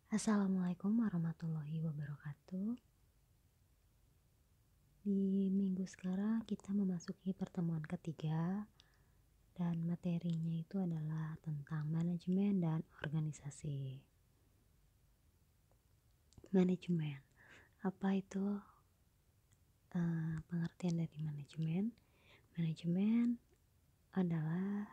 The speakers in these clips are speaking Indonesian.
Assalamualaikum warahmatullahi wabarakatuh. Di minggu sekarang kita memasuki pertemuan ketiga dan materinya itu adalah tentang manajemen dan organisasi. Manajemen, apa itu pengertian dari manajemen? Manajemen adalah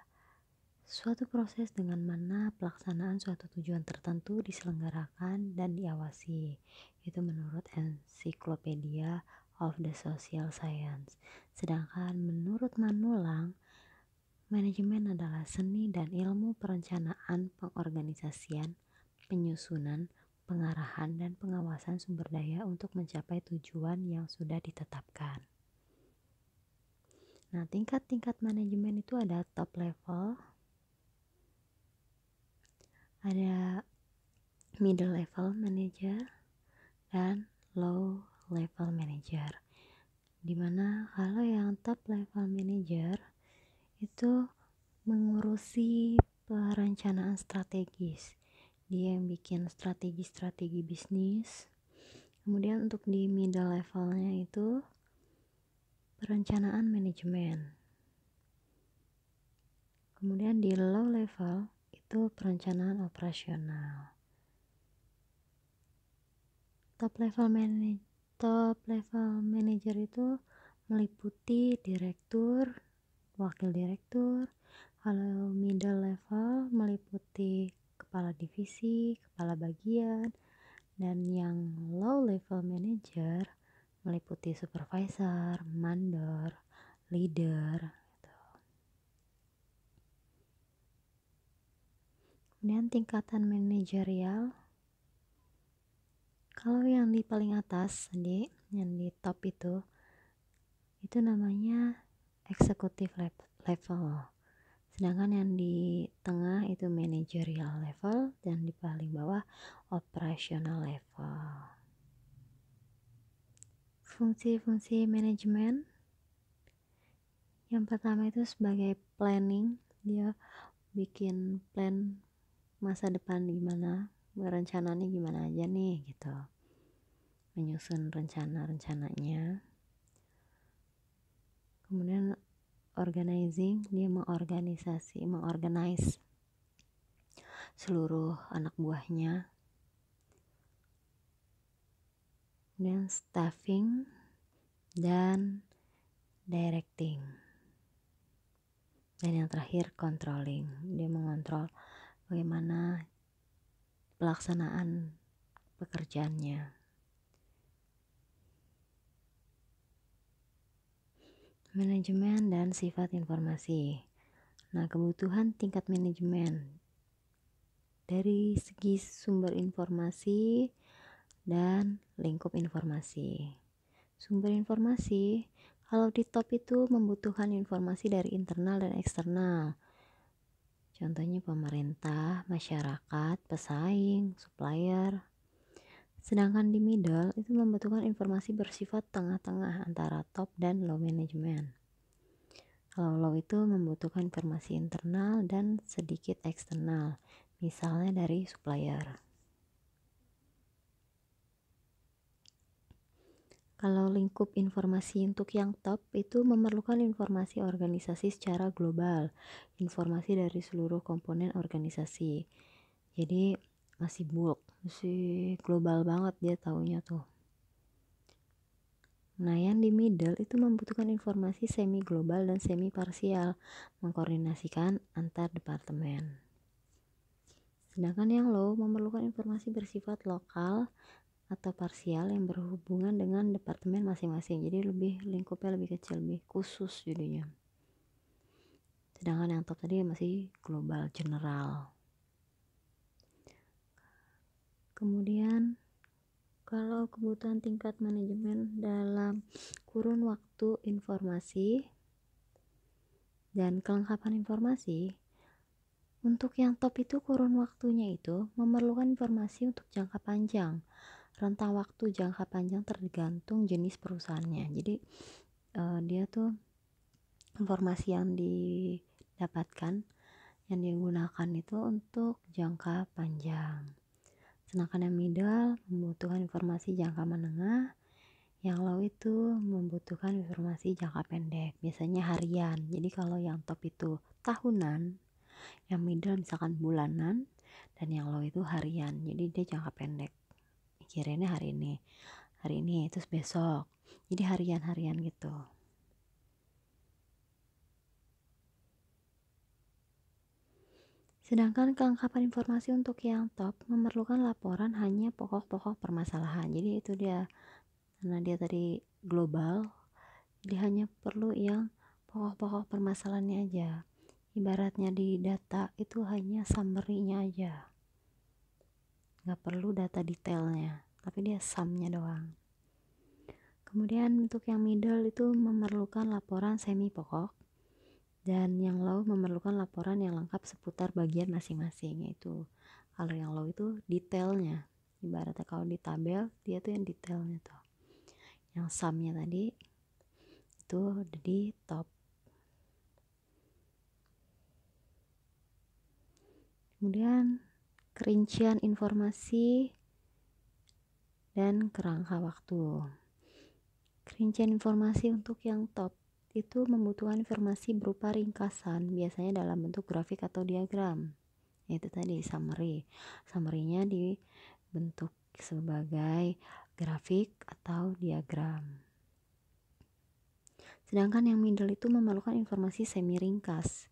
suatu proses dengan mana pelaksanaan suatu tujuan tertentu diselenggarakan dan diawasi. Itu menurut Encyclopedia of the Social Science. Sedangkan menurut Manulang, manajemen adalah seni dan ilmu perencanaan, pengorganisasian, penyusunan, pengarahan, dan pengawasan sumber daya untuk mencapai tujuan yang sudah ditetapkan. Nah, tingkat-tingkat manajemen itu ada top level, ada middle level manager, dan low level manager. Dimana kalau yang top level manager itu mengurusi perencanaan strategis, dia yang bikin strategi bisnis. Kemudian untuk di middle levelnya itu perencanaan manajemen. Kemudian di low level itu perencanaan operasional. Top level manager itu meliputi direktur, wakil direktur. Kalau middle level meliputi kepala divisi, kepala bagian, dan yang low level manager meliputi supervisor, mandor, leader gitu. Kemudian tingkatan manajerial, kalau yang di paling atas yang di top itu namanya executive level. Sedangkan yang di tengah itu managerial level dan di paling bawah operational level. Fungsi-fungsi manajemen yang pertama itu sebagai planning, dia bikin plan masa depan gimana, rencananya gimana aja nih gitu, menyusun rencananya. Kemudian organizing, dia mengorganize seluruh anak buahnya. Kemudian staffing dan directing. Dan yang terakhir controlling, dia mengontrol bagaimana pelaksanaan pekerjaannya. Manajemen dan sifat informasi. Nah, kebutuhan tingkat manajemen dari segi sumber informasi dan lingkup informasi. Sumber informasi, kalau di top itu membutuhkan informasi dari internal dan eksternal. Contohnya pemerintah, masyarakat, pesaing, supplier. Sedangkan di middle itu membutuhkan informasi bersifat tengah-tengah antara top dan low management. Kalau low itu membutuhkan informasi internal dan sedikit eksternal, misalnya dari supplier. Kalau lingkup informasi untuk yang top itu memerlukan informasi organisasi secara global, informasi dari seluruh komponen organisasi. Jadi masih bulk, masih global banget dia taunya tuh. Nah, yang di middle itu membutuhkan informasi semi global dan semi parsial, mengkoordinasikan antar departemen. Sedangkan yang low memerlukan informasi bersifat lokal atau parsial yang berhubungan dengan departemen masing-masing. Jadi lingkupnya lebih kecil, lebih khusus jadinya. Sedangkan yang top tadi masih global, general. Kemudian kalau kebutuhan tingkat manajemen dalam kurun waktu informasi dan kelengkapan informasi, untuk yang top itu kurun waktunya itu memerlukan informasi untuk jangka panjang. Rentang waktu jangka panjang tergantung jenis perusahaannya. Jadi dia tuh informasi yang didapatkan, yang digunakan itu untuk jangka panjang. Sedangkan yang middle membutuhkan informasi jangka menengah, yang low itu membutuhkan informasi jangka pendek, biasanya harian. Jadi kalau yang top itu tahunan, yang middle misalkan bulanan, dan yang low itu harian. Jadi dia jangka pendek, kirainnya hari ini terus besok, jadi harian gitu. Sedangkan kelengkapan informasi untuk yang top memerlukan laporan hanya pokok-pokok permasalahan. Jadi itu dia, karena dia tadi global, jadi hanya perlu yang pokok-pokok permasalahannya aja. Ibaratnya di data itu hanya summary-nya aja, nggak perlu data detailnya, tapi dia sum-nya doang. Kemudian untuk yang middle itu memerlukan laporan semi pokok, dan yang low memerlukan laporan yang lengkap seputar bagian masing-masing. Yaitu kalau yang low itu detailnya, ibaratnya kalau di tabel dia tuh yang detailnya tuh, yang sum-nya tadi itu di top. Kemudian kerincian informasi dan kerangka waktu. Kerincian informasi untuk yang top itu membutuhkan informasi berupa ringkasan, biasanya dalam bentuk grafik atau diagram. Itu tadi summary-nya dibentuk sebagai grafik atau diagram. Sedangkan yang middle itu memerlukan informasi semi ringkas,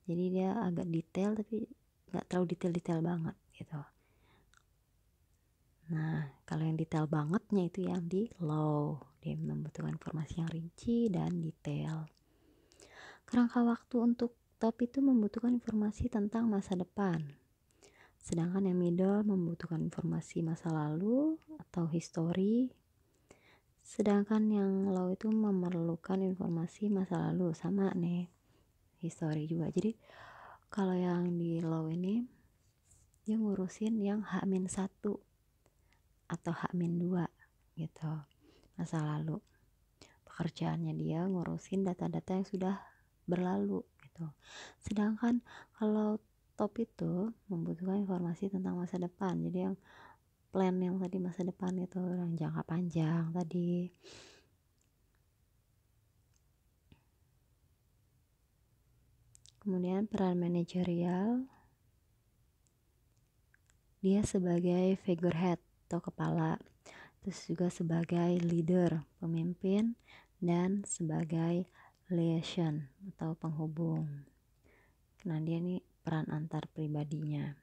jadi dia agak detail tapi nggak terlalu detail banget gitu. Nah, kalau yang detail bangetnya itu yang di low, dia membutuhkan informasi yang rinci dan detail. Kerangka waktu untuk top itu membutuhkan informasi tentang masa depan, sedangkan yang middle membutuhkan informasi masa lalu atau history, sedangkan yang low itu memerlukan informasi masa lalu, sama nih, history juga. Jadi kalau yang di low ini dia ngurusin yang H-1 atau H-2 gitu, masa lalu. Pekerjaannya dia ngurusin data-data yang sudah berlalu gitu. Sedangkan kalau top itu membutuhkan informasi tentang masa depan, jadi yang plan yang tadi masa depan itu yang jangka panjang tadi. Kemudian peran manajerial, dia sebagai figurehead atau kepala, terus juga sebagai leader, pemimpin, dan sebagai liaison atau penghubung. Nah dia nih peran antar pribadinya.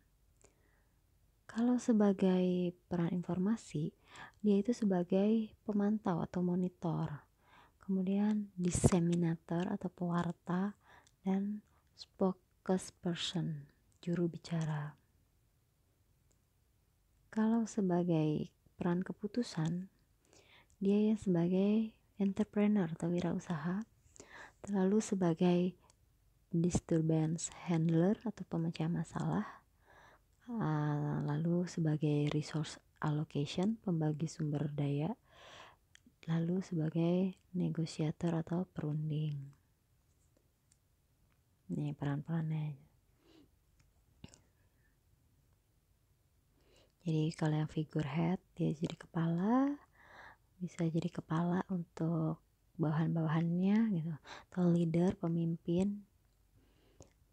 Kalau sebagai peran informasi, dia itu sebagai pemantau atau monitor. Kemudian disseminator atau pewarta, dan spokesperson, juru bicara. Kalau sebagai peran keputusan, dia yang sebagai entrepreneur atau wirausaha, lalu sebagai disturbance handler atau pemecah masalah, lalu sebagai resource allocation, pembagi sumber daya, lalu sebagai negosiator atau perunding. Ini peran-perannya. Jadi kalau yang figurehead dia jadi kepala, bisa jadi kepala untuk bawahan-bawahannya gitu, atau leader, pemimpin,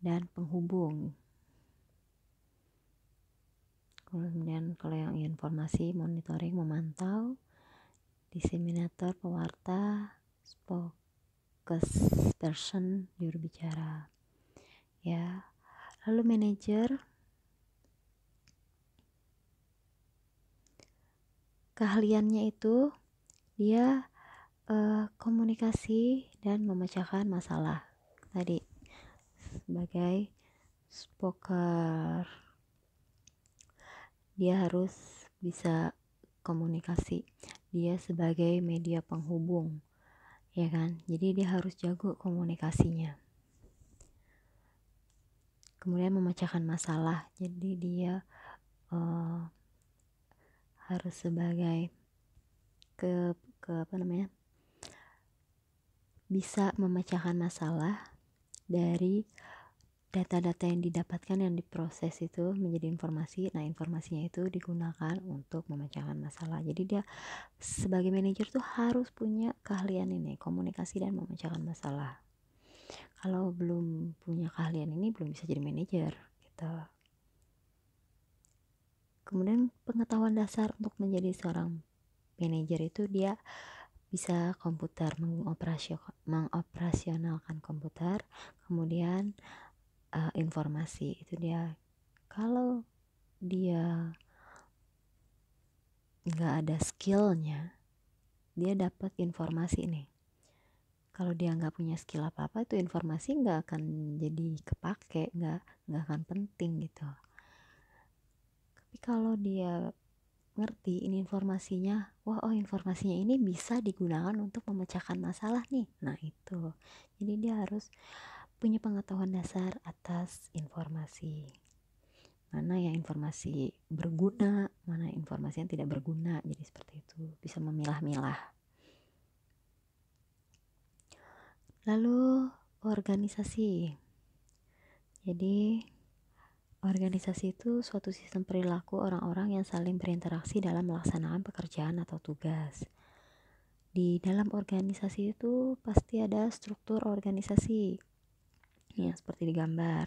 dan penghubung. Kemudian kalau yang informasi, monitoring, memantau, disseminator, pewarta, spokesperson, juru bicara. Ya, lalu manajer, keahliannya itu dia komunikasi dan memecahkan masalah tadi sebagai spoker. Dia harus bisa komunikasi, dia sebagai media penghubung, ya kan, jadi dia harus jago komunikasinya. Kemudian memecahkan masalah, jadi dia harus sebagai bisa memecahkan masalah dari data-data yang didapatkan yang diproses itu menjadi informasi. Nah, informasinya itu digunakan untuk memecahkan masalah. Jadi dia sebagai manajer tuh harus punya keahlian ini, komunikasi dan memecahkan masalah. Kalau belum punya keahlian ini belum bisa jadi manajer gitu. Kemudian pengetahuan dasar untuk menjadi seorang manajer itu dia bisa komputer, mengoperasionalkan komputer, kemudian informasi itu dia. Kalau dia nggak ada skillnya, dia dapat informasi nih. Kalau dia nggak punya skill apa-apa, itu informasi nggak akan jadi kepake, nggak akan penting gitu. Tapi kalau dia ngerti ini informasinya, informasinya ini bisa digunakan untuk memecahkan masalah nih. Nah itu, jadi dia harus punya pengetahuan dasar atas informasi. Mana yang informasi berguna, mana informasi yang tidak berguna. Jadi seperti itu, bisa memilah-milah. Lalu organisasi. Jadi organisasi itu suatu sistem perilaku orang-orang yang saling berinteraksi dalam melaksanakan pekerjaan atau tugas. Di dalam organisasi itu pasti ada struktur organisasi yang seperti digambar.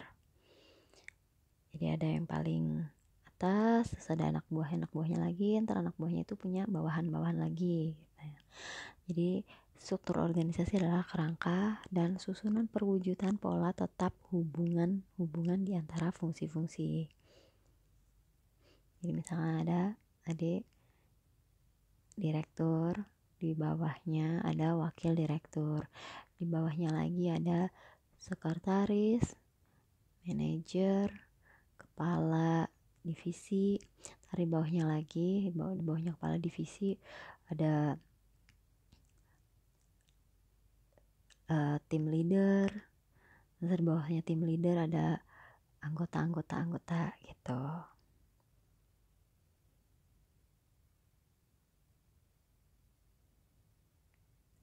Jadi ada yang paling atas, terus ada anak buahnya lagi, ntar anak buahnya itu punya bawahan-bawahan lagi. Jadi struktur organisasi adalah kerangka dan susunan perwujudan pola tetap hubungan di antara fungsi-fungsi. Jadi misalnya ada adik direktur, di bawahnya ada wakil direktur, di bawahnya lagi ada sekretaris, manajer, kepala divisi, di bawahnya lagi, di bawahnya kepala divisi ada tim leader, terus di bawahnya tim leader ada anggota gitu.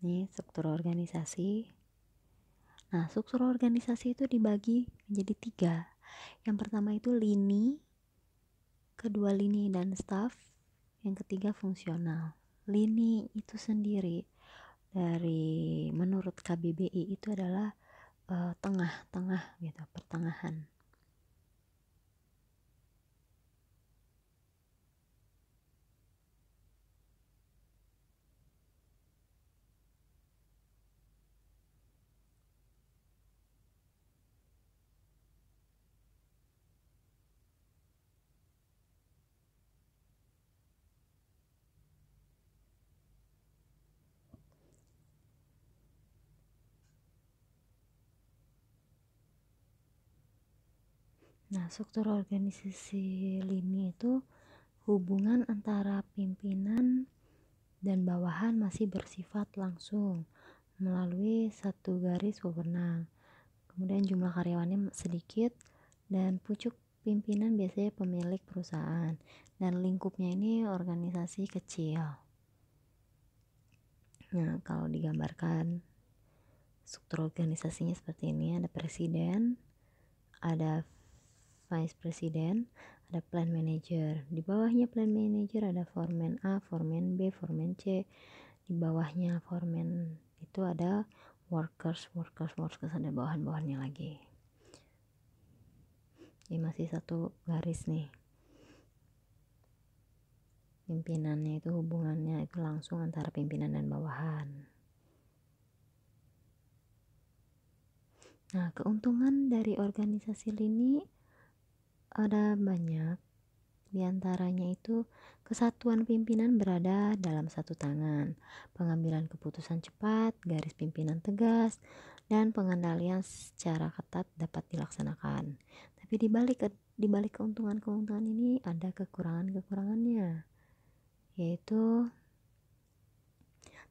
Ini struktur organisasi. Nah, struktur organisasi itu dibagi menjadi 3. Yang pertama itu lini, kedua lini dan staff, yang ketiga fungsional. Lini itu sendiri dari menurut KBBI itu adalah tengah-tengah gitu, pertengahan. Nah, struktur organisasi lini itu hubungan antara pimpinan dan bawahan masih bersifat langsung melalui satu garis wewenang. Kemudian jumlah karyawannya sedikit dan pucuk pimpinan biasanya pemilik perusahaan dan lingkupnya ini organisasi kecil. Nah, kalau digambarkan struktur organisasinya seperti ini, ada presiden, ada vice president, ada plan manager. Di bawahnya plan manager ada foreman A, foreman B, foreman C. Di bawahnya foreman itu ada workers, ada bawahan-bawahannya lagi. Ini masih satu garis nih. Pimpinannya itu hubungannya itu langsung antara pimpinan dan bawahan. Nah, keuntungan dari organisasi lini ada banyak. Di antaranya itu kesatuan pimpinan berada dalam satu tangan, pengambilan keputusan cepat, garis pimpinan tegas, dan pengendalian secara ketat dapat dilaksanakan. Tapi di balik keuntungan-keuntungan ini ada kekurangan-kekurangannya, yaitu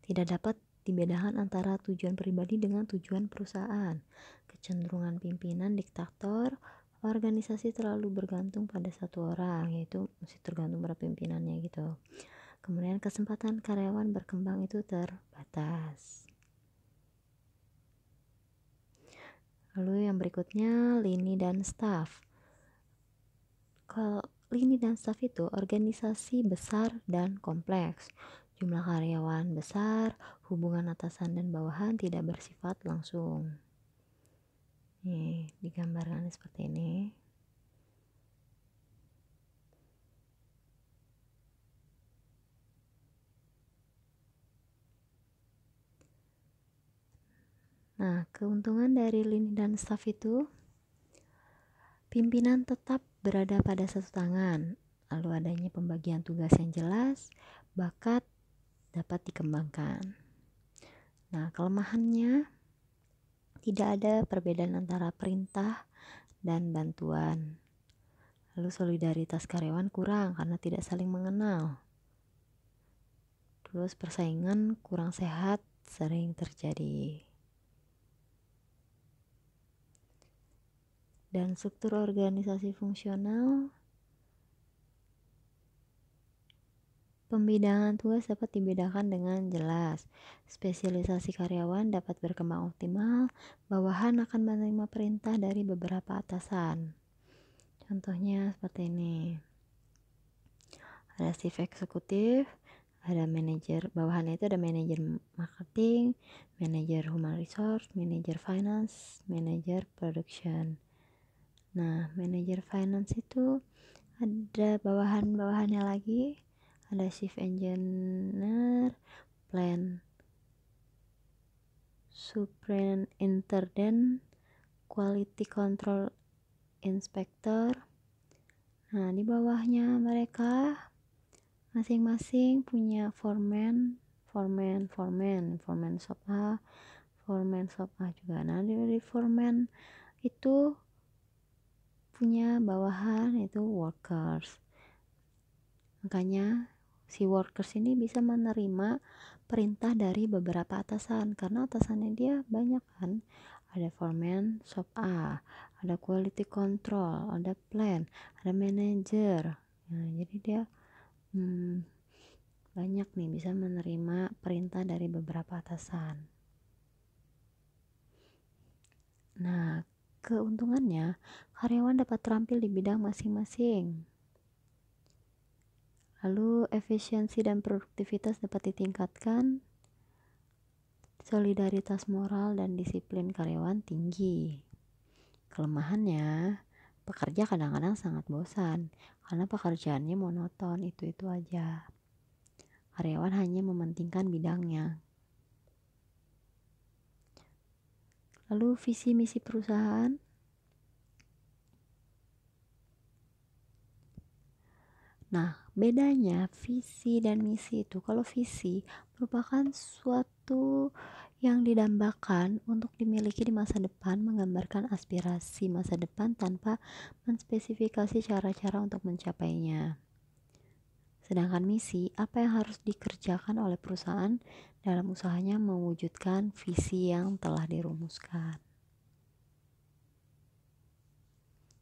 tidak dapat dibedakan antara tujuan pribadi dengan tujuan perusahaan. Kecenderungan pimpinan diktator, organisasi terlalu bergantung pada satu orang, yaitu mesti tergantung pada pimpinannya gitu. Kemudian kesempatan karyawan berkembang itu terbatas. Lalu yang berikutnya lini dan staf. Kalau lini dan staf itu organisasi besar dan kompleks. Jumlah karyawan besar, hubungan atasan dan bawahan tidak bersifat langsung. Nih, digambarkan seperti ini. Nah, keuntungan dari lini dan staf itu, pimpinan tetap berada pada satu tangan, lalu adanya pembagian tugas yang jelas, bakat dapat dikembangkan. Nah, kelemahannya tidak ada perbedaan antara perintah dan bantuan. Lalu solidaritas karyawan kurang karena tidak saling mengenal. Terus persaingan kurang sehat sering terjadi. Dan struktur organisasi fungsional, pembidangan tugas dapat dibedakan dengan jelas. Spesialisasi karyawan dapat berkembang optimal. Bawahan akan menerima perintah dari beberapa atasan. Contohnya seperti ini. Ada chief eksekutif, ada manajer, bawahannya itu ada manajer marketing, manajer human resource, manajer finance, manajer production. Nah, manajer finance itu ada bawahan-bawahannya lagi, ada chief engineer, plan superintendent, quality control inspector. Nah, di bawahnya mereka masing-masing punya foreman shop A, foreman shop A juga. Nah, dari foreman itu punya bawahan itu workers. Makanya si workers ini bisa menerima perintah dari beberapa atasan karena atasannya dia banyak kan. Ada foreman shop A, ada quality control, ada plan, ada manager. Nah, jadi dia banyak nih bisa menerima perintah dari beberapa atasan. Nah, keuntungannya karyawan dapat terampil di bidang masing-masing. Lalu efisiensi dan produktivitas dapat ditingkatkan. Solidaritas moral dan disiplin karyawan tinggi. Kelemahannya, pekerja kadang-kadang sangat bosan karena pekerjaannya monoton, itu-itu aja. Karyawan hanya mementingkan bidangnya. Lalu visi misi perusahaan. Nah, bedanya visi dan misi itu, kalau visi merupakan suatu yang didambakan untuk dimiliki di masa depan, menggambarkan aspirasi masa depan tanpa menspesifikasi cara-cara untuk mencapainya. Sedangkan misi, apa yang harus dikerjakan oleh perusahaan dalam usahanya mewujudkan visi yang telah dirumuskan.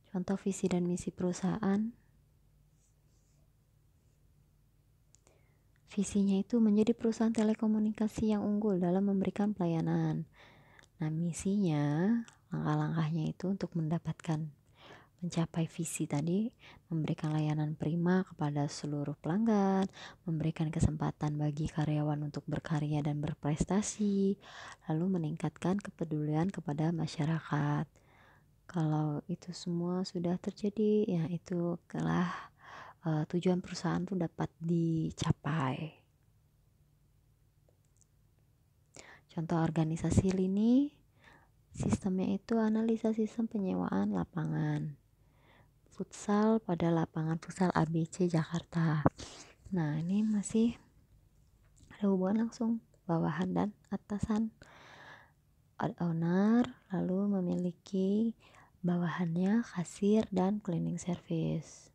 Contoh visi dan misi perusahaan. Visinya itu menjadi perusahaan telekomunikasi yang unggul dalam memberikan pelayanan. Nah, misinya, langkah-langkahnya itu untuk mencapai visi tadi, memberikan layanan prima kepada seluruh pelanggan, memberikan kesempatan bagi karyawan untuk berkarya dan berprestasi, lalu meningkatkan kepedulian kepada masyarakat. Kalau itu semua sudah terjadi, ya itu adalah tujuan perusahaan itu dapat dicapai. Contoh organisasi lini, sistemnya itu analisa sistem penyewaan lapangan futsal pada lapangan futsal ABC Jakarta. Nah, ini masih ada hubungan langsung bawahan dan atasan. Owner lalu memiliki bawahannya kasir dan cleaning service.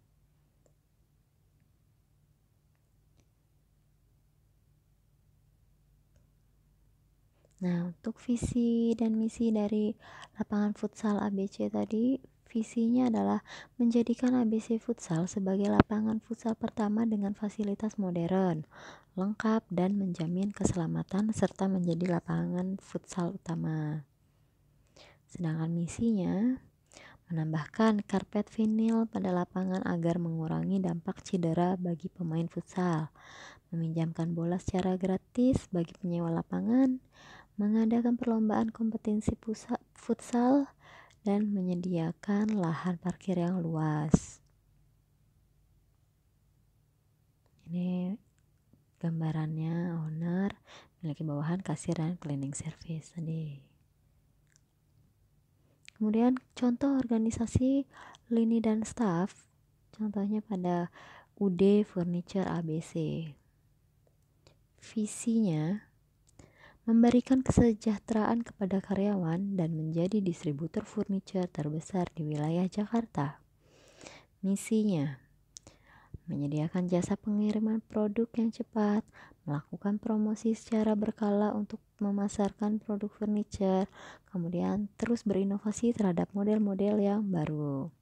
Nah, untuk visi dan misi dari lapangan futsal ABC tadi, visinya adalah menjadikan ABC Futsal sebagai lapangan futsal pertama dengan fasilitas modern, lengkap, dan menjamin keselamatan serta menjadi lapangan futsal utama. Sedangkan misinya menambahkan karpet vinil pada lapangan agar mengurangi dampak cedera bagi pemain futsal, meminjamkan bola secara gratis bagi penyewa lapangan, mengadakan perlombaan kompetisi futsal, dan menyediakan lahan parkir yang luas. Ini gambarannya owner, memiliki bawahan, kasir, dan cleaning service tadi. Kemudian contoh organisasi lini dan staff, contohnya pada UD Furniture ABC. Visinya memberikan kesejahteraan kepada karyawan dan menjadi distributor furniture terbesar di wilayah Jakarta. Misinya menyediakan jasa pengiriman produk yang cepat, melakukan promosi secara berkala untuk memasarkan produk furniture, kemudian terus berinovasi terhadap model-model yang baru.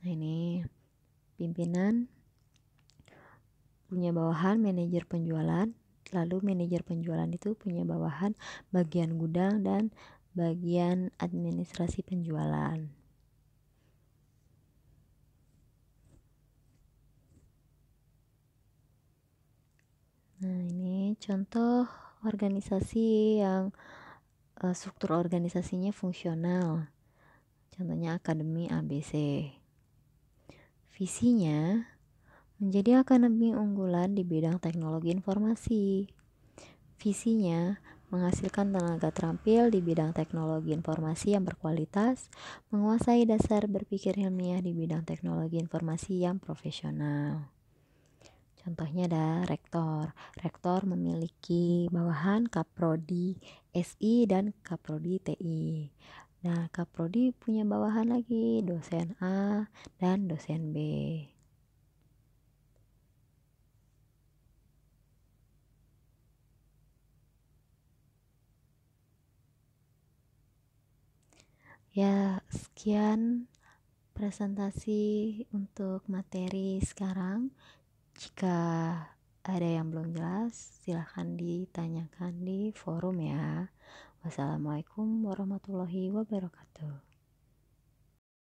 Nah, ini pimpinan punya bawahan manajer penjualan, lalu manajer penjualan itu punya bawahan bagian gudang dan bagian administrasi penjualan. Nah, ini contoh organisasi yang struktur organisasinya fungsional. Contohnya Akademi ABC. Visinya menjadi akademi unggulan di bidang teknologi informasi. Visinya menghasilkan tenaga terampil di bidang teknologi informasi yang berkualitas, menguasai dasar berpikir ilmiah di bidang teknologi informasi yang profesional. Contohnya ada rektor. Rektor memiliki bawahan Kaprodi SI dan Kaprodi TI. Nah, Kaprodi punya bawahan lagi dosen A dan dosen B. Ya, sekian presentasi untuk materi sekarang. Jika ada yang belum jelas, silahkan ditanyakan di forum ya. Wassalamualaikum warahmatullahi wabarakatuh.